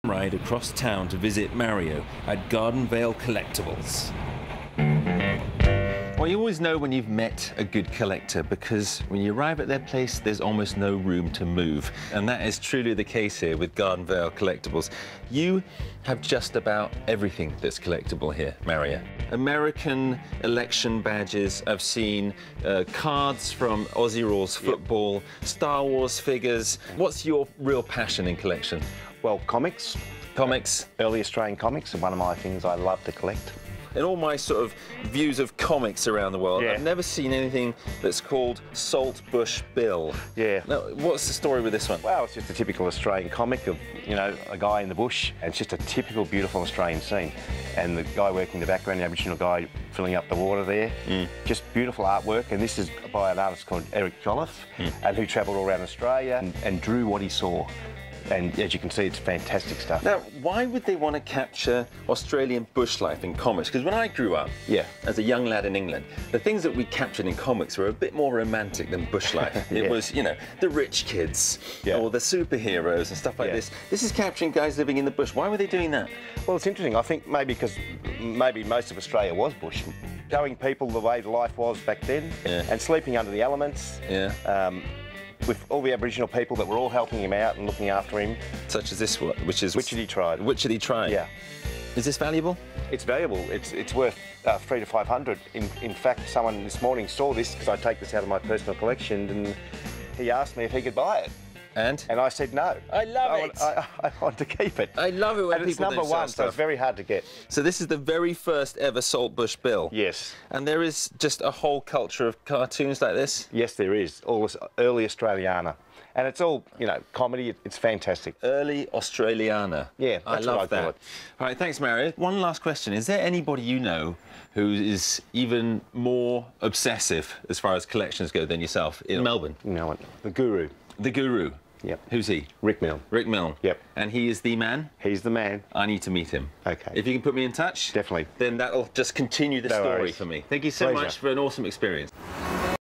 Ride across town to visit Mario at Gardenvale Collectables. Well, you always know when you've met a good collector because when you arrive at their place, there's almost no room to move. And that is truly the case here with Gardenvale Collectables. You have just about everything that's collectible here, Mario. American election badges, I've seen cards from Aussie Rules football, Star Wars figures. What's your real passion in collection? Well, comics. Comics. Early Australian comics are one of my things I love to collect. In all my sort of views of comics around the world, Yeah. I've never seen anything that's called Saltbush Bill. Yeah. Now, what's the story with this one? Well, it's just a typical Australian comic of, you know, a guy in the bush, and it's just a typical, beautiful Australian scene. And the guy working in the background, the Aboriginal guy filling up the water there. Just beautiful artwork, and this is by an artist called Eric Jolliffe, and who travelled all around Australia and drew what he saw. And as you can see, it's fantastic stuff. Now, why would they want to capture Australian bush life in comics? Because when I grew up, as a young lad in England, the things that we captured in comics were a bit more romantic than bush life. It was, you know, the rich kids or the superheroes and stuff like this. This is capturing guys living in the bush. Why were they doing that? Well, it's interesting. I think maybe because most of Australia was bush. Showing people the way life was back then and sleeping under the elements. With all the Aboriginal people that were all helping him out and looking after him. Such as this one, which is... Which had he tried? Which had he tried? Yeah. Is this valuable? It's valuable. It's worth $300 to $500. In fact, someone this morning saw this because I take this out of my personal collection, and he asked me if he could buy it. And I said no. I love it. I want to keep it. I love it when and people it's number one, so it's very hard to get. So this is the very first ever Saltbush Bill. Yes. And there is just a whole culture of cartoons like this? Yes, there is. All this early Australiana. And it's all, you know, comedy. It's fantastic. Early Australiana. Yeah, I love that. All right, thanks, Mario. One last question. Is there anybody you know who is even more obsessive as far as collections go than yourself in Melbourne? You know what? The Guru. The Guru? Yep. Who's he? Rick Milne. Rick Milne. Yep. And he is the man? He's the man. I need to meet him. Okay. If you can put me in touch? Definitely. Then that'll just continue the story for me. Thank you so much for an awesome experience.